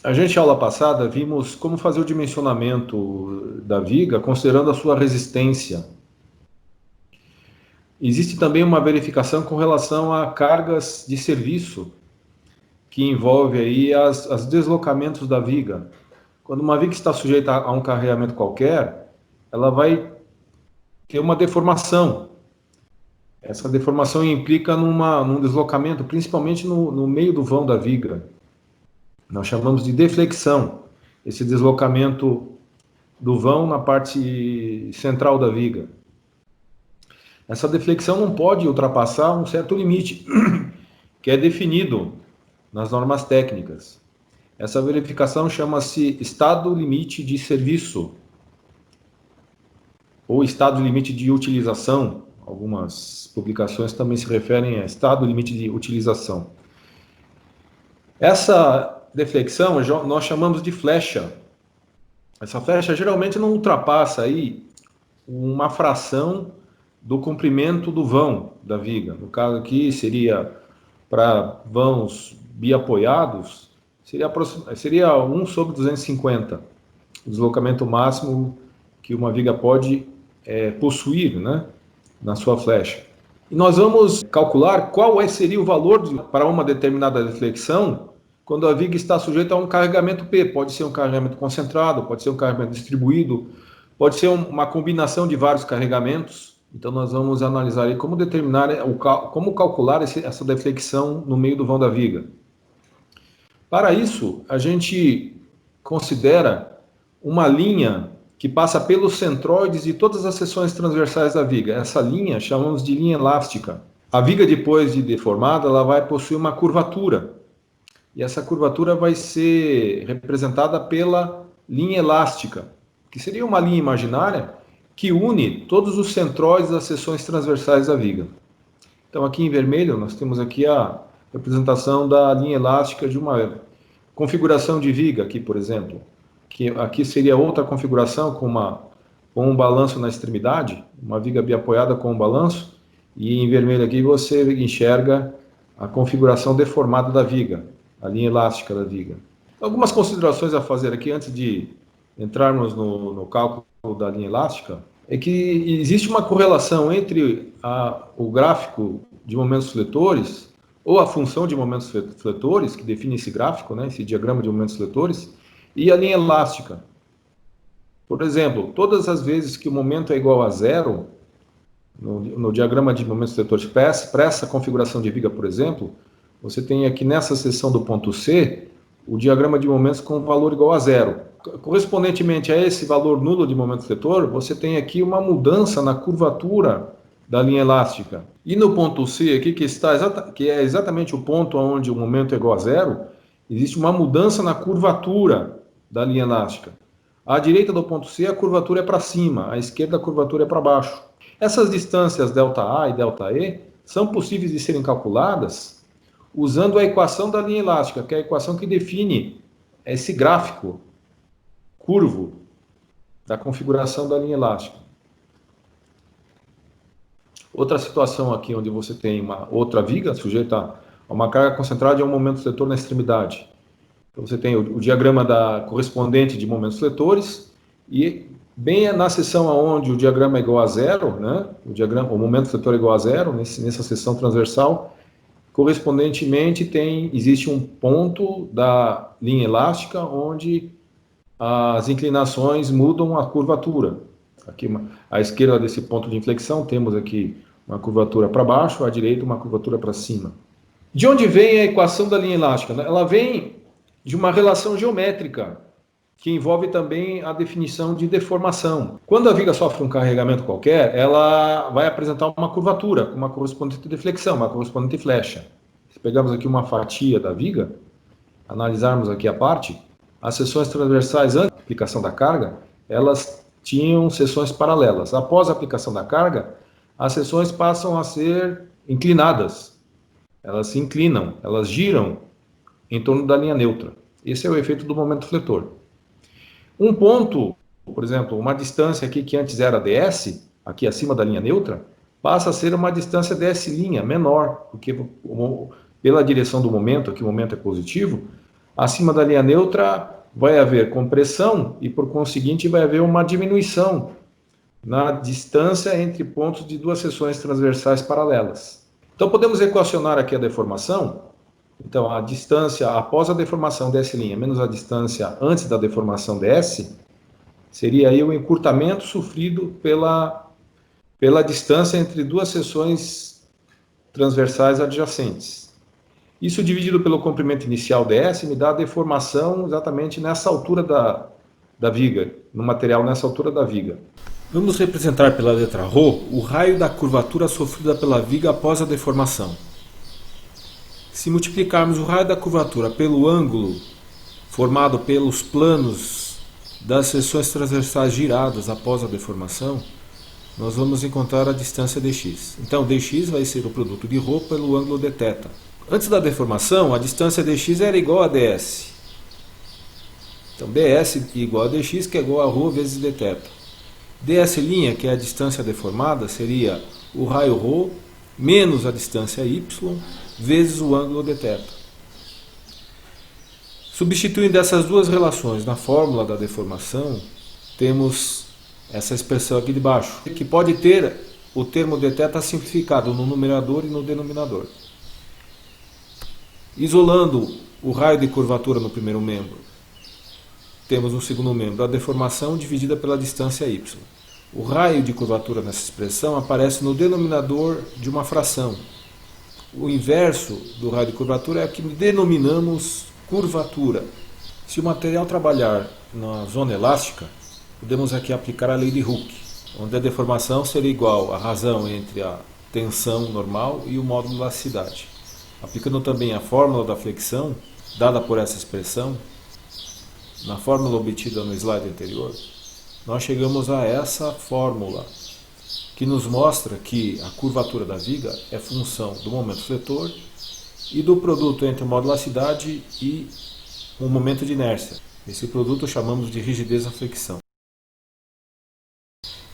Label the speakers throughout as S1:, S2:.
S1: A gente, aula passada, vimos como fazer o dimensionamento da viga considerando a sua resistência. Existe também uma verificação com relação a cargas de serviço, que envolve aí as deslocamentos da viga. Quando uma viga está sujeita a um carregamento qualquer, ela vai ter uma deformação. Essa deformação implica num deslocamento, principalmente no meio do vão da viga. Nós chamamos de deflexão, esse deslocamento do vão na parte central da viga. Essa deflexão não pode ultrapassar um certo limite, que é definido nas normas técnicas. Essa verificação chama-se estado limite de serviço, ou estado limite de utilização. Algumas publicações também se referem a estado limite de utilização. Essa deflexão nós chamamos de flecha. Essa flecha geralmente não ultrapassa aí uma fração do comprimento do vão da viga. No caso aqui seria para vãos biapoiados, seria 1 sobre 250, o deslocamento máximo que uma viga pode possuir, né, na sua flecha. E nós vamos calcular qual seria o valor para uma determinada deflexão quando a viga está sujeita a um carregamento P. Pode ser um carregamento concentrado, pode ser um carregamento distribuído, pode ser uma combinação de vários carregamentos. Então nós vamos analisar aí como determinar, como calcular essa deflexão no meio do vão da viga. Para isso, a gente considera uma linha que passa pelos centroides de todas as seções transversais da viga. Essa linha chamamos de linha elástica. A viga, depois de deformada, ela vai possuir uma curvatura. E essa curvatura vai ser representada pela linha elástica, que seria uma linha imaginária que une todos os centroides das seções transversais da viga. Então, aqui em vermelho, nós temos aqui a representação da linha elástica de uma configuração de viga, aqui, por exemplo. Que aqui seria outra configuração com um balanço na extremidade, uma viga biapoiada com um balanço, e em vermelho aqui você enxerga a configuração deformada da viga, a linha elástica da viga. Algumas considerações a fazer aqui antes de entrarmos no cálculo da linha elástica, é que existe uma correlação entre o gráfico de momentos fletores, ou a função de momentos fletores, que define esse gráfico, né, esse diagrama de momentos fletores, e a linha elástica. Por exemplo, todas as vezes que o momento é igual a zero, no diagrama de momentos fletores, para essa configuração de viga, por exemplo, você tem aqui nessa seção do ponto C, o diagrama de momentos com valor igual a zero. Correspondentemente a esse valor nulo de momento fletor, você tem aqui uma mudança na curvatura da linha elástica. E no ponto C, aqui que é exatamente o ponto onde o momento é igual a zero, existe uma mudança na curvatura da linha elástica. À direita do ponto C, a curvatura é para cima, à esquerda a curvatura é para baixo. Essas distâncias ΔA e ΔE são possíveis de serem calculadas usando a equação da linha elástica, que é a equação que define esse gráfico curvo da configuração da linha elástica. Outra situação aqui onde você tem uma outra viga sujeita a uma carga concentrada e a um momento fletor na extremidade. Então você tem o diagrama correspondente de momentos fletores e bem na seção onde o diagrama é igual a zero, né, o momento fletor é igual a zero, nessa seção transversal, correspondentemente existe um ponto da linha elástica onde as inclinações mudam a curvatura. Aqui, à esquerda desse ponto de inflexão, temos aqui uma curvatura para baixo, à direita uma curvatura para cima. De onde vem a equação da linha elástica? Ela vem de uma relação geométrica, que envolve também a definição de deformação. Quando a viga sofre um carregamento qualquer, ela vai apresentar uma curvatura, uma correspondente deflexão, uma correspondente flecha. Se pegarmos aqui uma fatia da viga, analisarmos aqui a parte, as seções transversais antes da aplicação da carga, elas tinham seções paralelas. Após a aplicação da carga, as seções passam a ser inclinadas. Elas se inclinam, elas giram em torno da linha neutra. Esse é o efeito do momento fletor. Um ponto, por exemplo, uma distância aqui que antes era ds, aqui acima da linha neutra, passa a ser uma distância ds' menor, porque pela direção do momento, aqui o momento é positivo, Acima da linha neutra vai haver compressão e, por conseguinte, vai haver uma diminuição na distância entre pontos de duas seções transversais paralelas. Então, podemos equacionar aqui a deformação. Então, a distância após a deformação ds' menos a distância antes da deformação ds seria aí o encurtamento sofrido pela distância entre duas seções transversais adjacentes. Isso dividido pelo comprimento inicial ds me dá a deformação exatamente nessa altura da viga, no material nessa altura da viga.
S2: Vamos representar pela letra ρ o raio da curvatura sofrida pela viga após a deformação. Se multiplicarmos o raio da curvatura pelo ângulo formado pelos planos das seções transversais giradas após a deformação, nós vamos encontrar a distância dx. Então, dx vai ser o produto de ρ pelo ângulo dθ. Antes da deformação, a distância dx era igual a ds. Então, ds igual a dx, que é igual a ρ vezes dθ. ds', que é a distância deformada, seria o raio ρ menos a distância y vezes o ângulo dθ. Substituindo essas duas relações na fórmula da deformação, temos essa expressão aqui de baixo, que pode ter o termo dθ simplificado no numerador e no denominador. Isolando o raio de curvatura no primeiro membro, temos no segundo membro a deformação dividida pela distância y. O raio de curvatura nessa expressão aparece no denominador de uma fração. O inverso do raio de curvatura é o que denominamos curvatura. Se o material trabalhar na zona elástica, podemos aqui aplicar a lei de Hooke, onde a deformação seria igual à razão entre a tensão normal e o módulo de elasticidade. Aplicando também a fórmula da flexão, dada por essa expressão, na fórmula obtida no slide anterior, nós chegamos a essa fórmula, que nos mostra que a curvatura da viga é função do momento fletor e do produto entre o módulo de elasticidade e o momento de inércia. Esse produto chamamos de rigidez da flexão.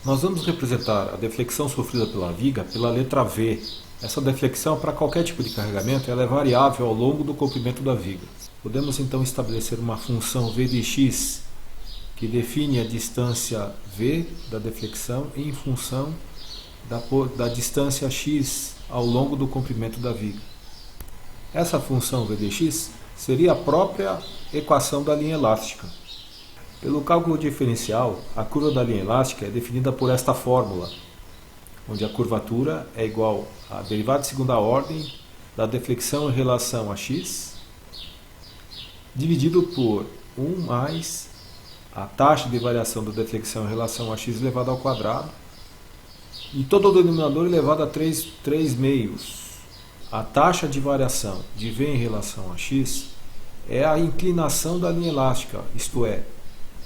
S2: Nós vamos representar a deflexão sofrida pela viga pela letra V. Essa deflexão, para qualquer tipo de carregamento, ela é variável ao longo do comprimento da viga. Podemos então estabelecer uma função v de x, que define a distância v da deflexão em função da distância x ao longo do comprimento da viga. Essa função v de x seria a própria equação da linha elástica. Pelo cálculo diferencial, a curva da linha elástica é definida por esta fórmula, onde a curvatura é igual à derivada de segunda ordem da deflexão em relação a x, dividido por 1 mais a taxa de variação da deflexão em relação a x elevado ao quadrado, e todo o denominador elevado a 3 meios. A taxa de variação de v em relação a x é a inclinação da linha elástica, isto é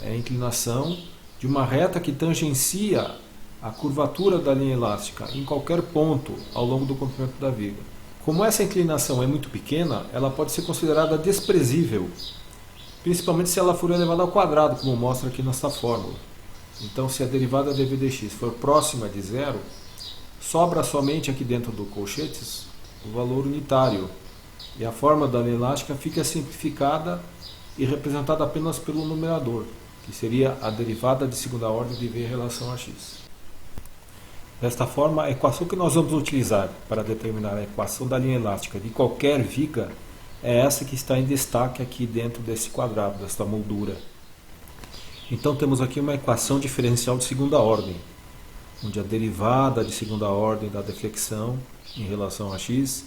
S2: a inclinação de uma reta que tangencia a curvatura da linha elástica em qualquer ponto ao longo do comprimento da viga. Como essa inclinação é muito pequena, ela pode ser considerada desprezível, principalmente se ela for elevada ao quadrado, como mostra aqui nesta fórmula. Então, se a derivada de v dx for próxima de zero, sobra somente aqui dentro do colchetes o valor unitário, e a forma da linha elástica fica simplificada e representada apenas pelo numerador, que seria a derivada de segunda ordem de v em relação a x. Desta forma, a equação que nós vamos utilizar para determinar a equação da linha elástica de qualquer viga é essa que está em destaque aqui dentro desse quadrado, desta moldura. Então temos aqui uma equação diferencial de segunda ordem, onde a derivada de segunda ordem da deflexão em relação a x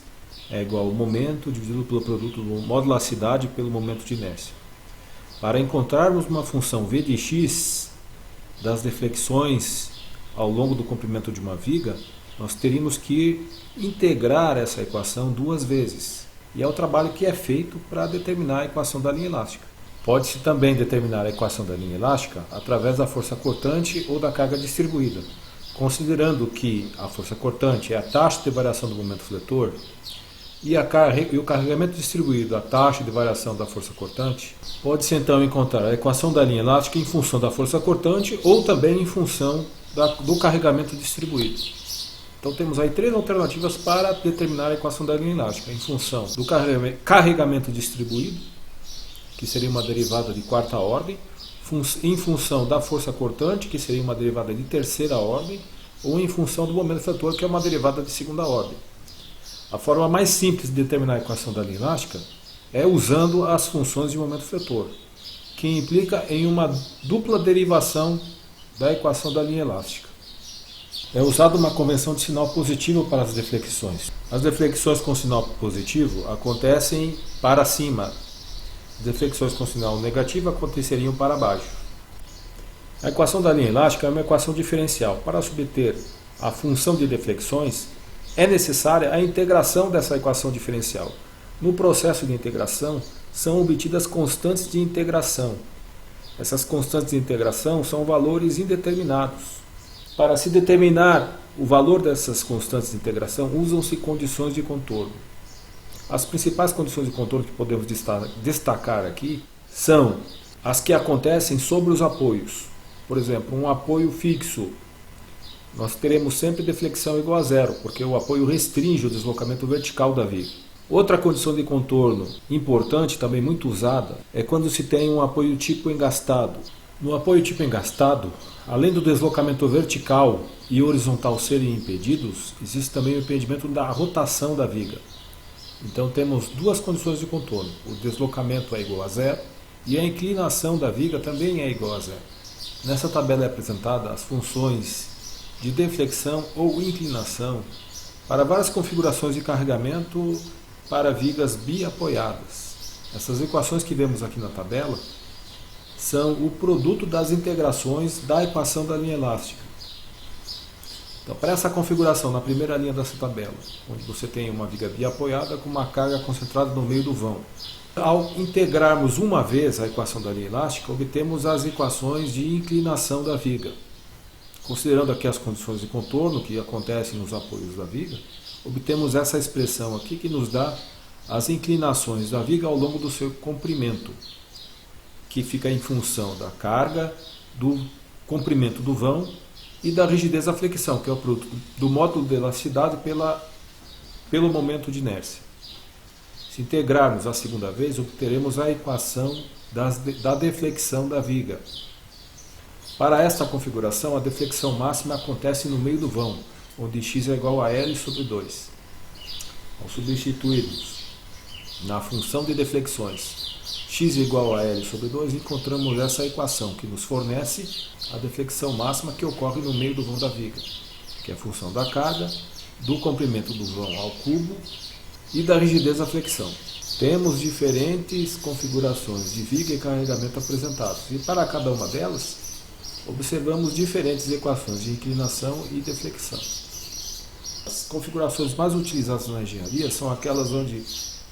S2: é igual ao momento dividido pelo produto do módulo elasticidade pelo momento de inércia. Para encontrarmos uma função v de x das deflexões ao longo do comprimento de uma viga, nós teríamos que integrar essa equação duas vezes. E é o trabalho que é feito para determinar a equação da linha elástica. Pode-se também determinar a equação da linha elástica através da força cortante ou da carga distribuída, considerando que a força cortante é a taxa de variação do momento fletor e o carregamento distribuído, a taxa de variação da força cortante. Pode-se então encontrar a equação da linha elástica em função da força cortante ou também em função do carregamento distribuído. Então temos aí três alternativas para determinar a equação da linha elástica, em função do carregamento distribuído, que seria uma derivada de quarta ordem, em função da força cortante, que seria uma derivada de terceira ordem, ou em função do momento fletor, que é uma derivada de segunda ordem. A forma mais simples de determinar a equação da linha elástica é usando as funções de momento fletor, que implica em uma dupla derivação da equação da linha elástica. É usada uma convenção de sinal positivo para as deflexões. As deflexões com sinal positivo acontecem para cima. As deflexões com sinal negativo aconteceriam para baixo. A equação da linha elástica é uma equação diferencial. Para obter a função de deflexões, é necessária a integração dessa equação diferencial. No processo de integração, são obtidas constantes de integração. Essas constantes de integração são valores indeterminados. Para se determinar o valor dessas constantes de integração, usam-se condições de contorno. As principais condições de contorno que podemos destacar aqui são as que acontecem sobre os apoios. Por exemplo, um apoio fixo, nós teremos sempre deflexão igual a zero, porque o apoio restringe o deslocamento vertical da viga. Outra condição de contorno importante, também muito usada, é quando se tem um apoio tipo engastado. No apoio tipo engastado, além do deslocamento vertical e horizontal serem impedidos, existe também o impedimento da rotação da viga. Então temos duas condições de contorno. O deslocamento é igual a zero e a inclinação da viga também é igual a zero. Nessa tabela é apresentada as funções de deflexão ou inclinação para várias configurações de carregamento para vigas biapoiadas. Essas equações que vemos aqui na tabela são o produto das integrações da equação da linha elástica. Então, para essa configuração, na primeira linha dessa tabela, onde você tem uma viga biapoiada com uma carga concentrada no meio do vão. Ao integrarmos uma vez a equação da linha elástica, obtemos as equações de inclinação da viga. Considerando aqui as condições de contorno que acontecem nos apoios da viga, obtemos essa expressão aqui que nos dá as inclinações da viga ao longo do seu comprimento, que fica em função da carga, do comprimento do vão e da rigidez da flexão, que é o produto do módulo de elasticidade pelo momento de inércia. Se integrarmos a segunda vez, obteremos a equação da deflexão da viga. Para esta configuração, a deflexão máxima acontece no meio do vão, onde x é igual a L sobre 2. Ao substituirmos na função de deflexões x é igual a L sobre 2, encontramos essa equação que nos fornece a deflexão máxima que ocorre no meio do vão da viga, que é a função da carga, do comprimento do vão ao cubo e da rigidez da flexão. Temos diferentes configurações de viga e carregamento apresentados, e para cada uma delas observamos diferentes equações de inclinação e deflexão. As configurações mais utilizadas na engenharia são aquelas onde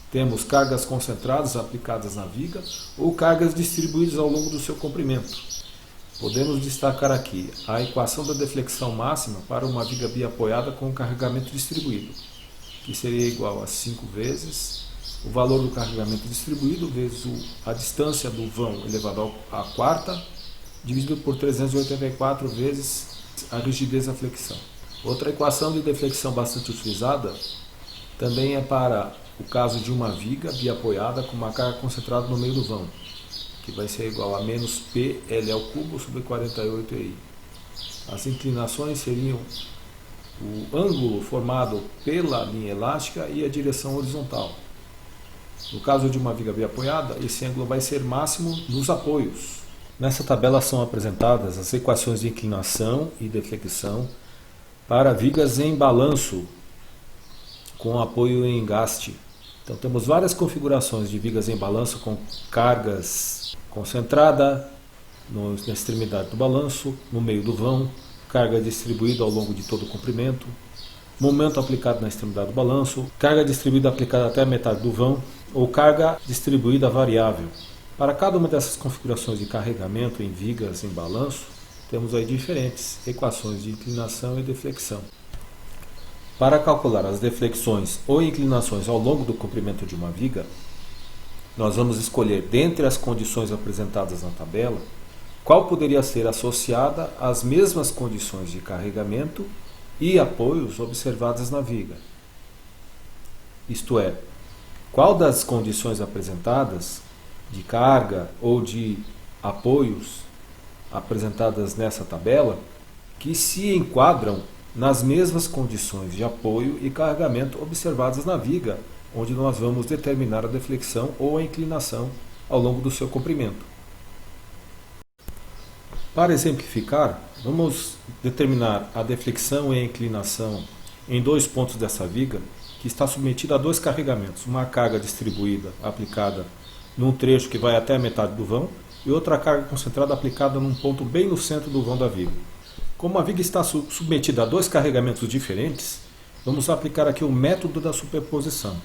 S2: temos cargas concentradas aplicadas na viga ou cargas distribuídas ao longo do seu comprimento. Podemos destacar aqui a equação da deflexão máxima para uma viga biapoiada com carregamento distribuído, que seria igual a 5 vezes o valor do carregamento distribuído vezes a distância do vão elevado à quarta, dividido por 384 vezes a rigidez da flexão. Outra equação de deflexão bastante utilizada também é para o caso de uma viga biapoiada com uma carga concentrada no meio do vão, que vai ser igual a menos PL ao cubo sobre 48i. As inclinações seriam o ângulo formado pela linha elástica e a direção horizontal. No caso de uma viga biapoiada, esse ângulo vai ser máximo nos apoios. Nessa tabela são apresentadas as equações de inclinação e deflexão para vigas em balanço com apoio em engaste. Então temos várias configurações de vigas em balanço com cargas concentrada na extremidade do balanço, no meio do vão, carga distribuída ao longo de todo o comprimento, momento aplicado na extremidade do balanço, carga distribuída aplicada até a metade do vão ou carga distribuída variável. Para cada uma dessas configurações de carregamento em vigas em balanço, temos aí diferentes equações de inclinação e deflexão. Para calcular as deflexões ou inclinações ao longo do comprimento de uma viga, nós vamos escolher, dentre as condições apresentadas na tabela, qual poderia ser associada às mesmas condições de carregamento e apoios observadas na viga. Isto é, qual das condições apresentadas de carga ou de apoios apresentadas nessa tabela que se enquadram nas mesmas condições de apoio e carregamento observadas na viga, onde nós vamos determinar a deflexão ou a inclinação ao longo do seu comprimento. Para exemplificar, vamos determinar a deflexão e a inclinação em dois pontos dessa viga, que está submetida a dois carregamentos, uma carga distribuída aplicada num trecho que vai até a metade do vão e outra carga concentrada aplicada num ponto bem no centro do vão da viga. Como a viga está submetida a dois carregamentos diferentes, vamos aplicar aqui o método da superposição.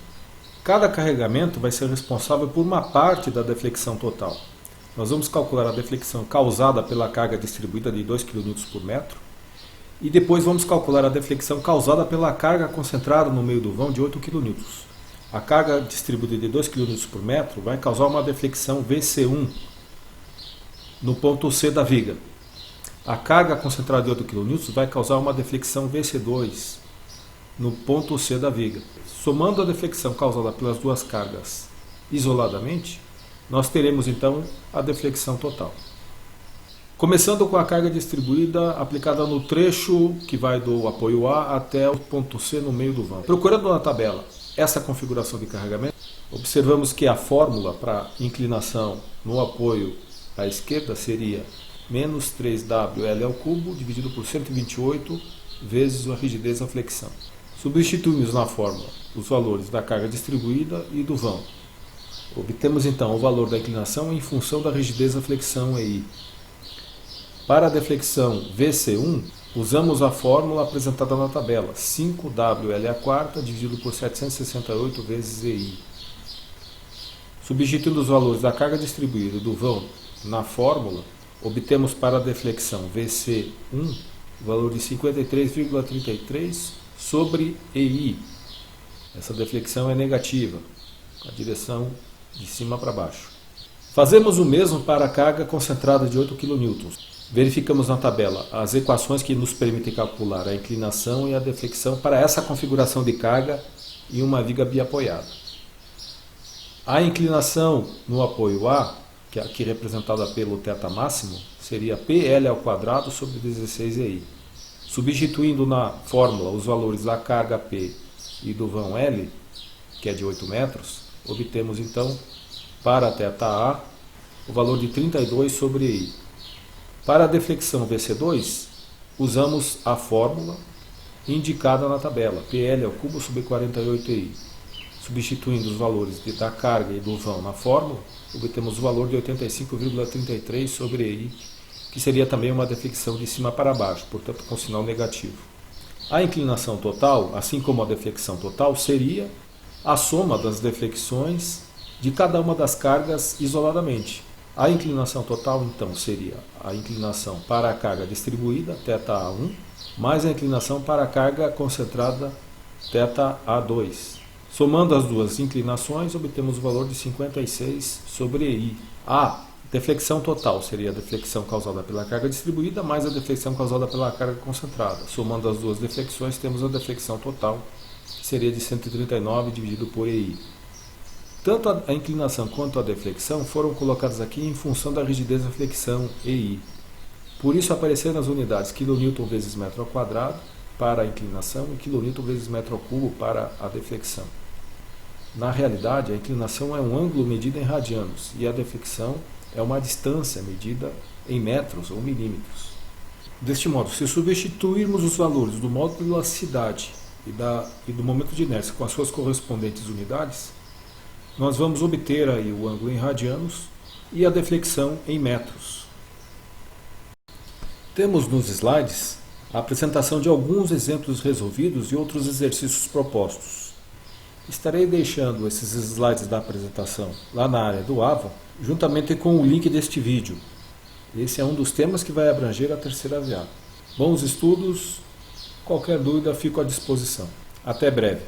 S2: Cada carregamento vai ser responsável por uma parte da deflexão total. Nós vamos calcular a deflexão causada pela carga distribuída de 2 kN por metro e depois vamos calcular a deflexão causada pela carga concentrada no meio do vão de 8 kN. A carga distribuída de 2 kN por metro vai causar uma deflexão VC1 no ponto C da viga. A carga concentrada de 8 kN vai causar uma deflexão VC2 no ponto C da viga. Somando a deflexão causada pelas duas cargas isoladamente, nós teremos então a deflexão total. Começando com a carga distribuída aplicada no trecho que vai do apoio A até o ponto C no meio do vão. Procurando na tabela essa configuração de carregamento, observamos que a fórmula para inclinação no apoio à esquerda seria menos 3WL ao cubo dividido por 128 vezes a rigidez da flexão. Substituímos na fórmula os valores da carga distribuída e do vão. Obtemos então o valor da inclinação em função da rigidez da flexão EI. Para a deflexão VC1, usamos a fórmula apresentada na tabela, 5WL² dividido por 768 vezes EI. Substituindo os valores da carga distribuída e do vão na fórmula, obtemos para a deflexão VC1 o valor de 53,33 sobre EI. Essa deflexão é negativa, com a direção de cima para baixo. Fazemos o mesmo para a carga concentrada de 8 kN. Verificamos na tabela as equações que nos permitem calcular a inclinação e a deflexão para essa configuração de carga em uma viga biapoiada. A inclinação no apoio A, que é aqui representada pelo θ máximo, seria PL² sobre 16EI. Substituindo na fórmula os valores da carga P e do vão L, que é de 8 metros, obtemos então para θA o valor de 32 sobre EI. Para a deflexão VC2, usamos a fórmula indicada na tabela, PL³ sobre 48EI. Substituindo os valores da carga e do vão na fórmula, obtemos o valor de 85,33 sobre EI, que seria também uma deflexão de cima para baixo, portanto com sinal negativo. A inclinação total, assim como a deflexão total, seria a soma das deflexões de cada uma das cargas isoladamente. A inclinação total, então, seria a inclinação para a carga distribuída, θA1, mais a inclinação para a carga concentrada, θA2. Somando as duas inclinações, obtemos o valor de 56 sobre EI. A deflexão total seria a deflexão causada pela carga distribuída mais a deflexão causada pela carga concentrada. Somando as duas deflexões, temos a deflexão total, que seria de 139 dividido por EI. Tanto a inclinação quanto a deflexão foram colocadas aqui em função da rigidez da flexão EI. Por isso apareceram as unidades kN vezes metro ao quadrado para a inclinação e kN vezes metro ao cubo para a deflexão. Na realidade, a inclinação é um ângulo medido em radianos e a deflexão é uma distância medida em metros ou milímetros. Deste modo, se substituirmos os valores do módulo de elasticidade e do momento de inércia com as suas correspondentes unidades, nós vamos obter aí o ângulo em radianos e a deflexão em metros. Temos nos slides a apresentação de alguns exemplos resolvidos e outros exercícios propostos. Estarei deixando esses slides da apresentação lá na área do AVA, juntamente com o link deste vídeo. Esse é um dos temas que vai abranger a terceira VA. Bons estudos, qualquer dúvida fico à disposição. Até breve.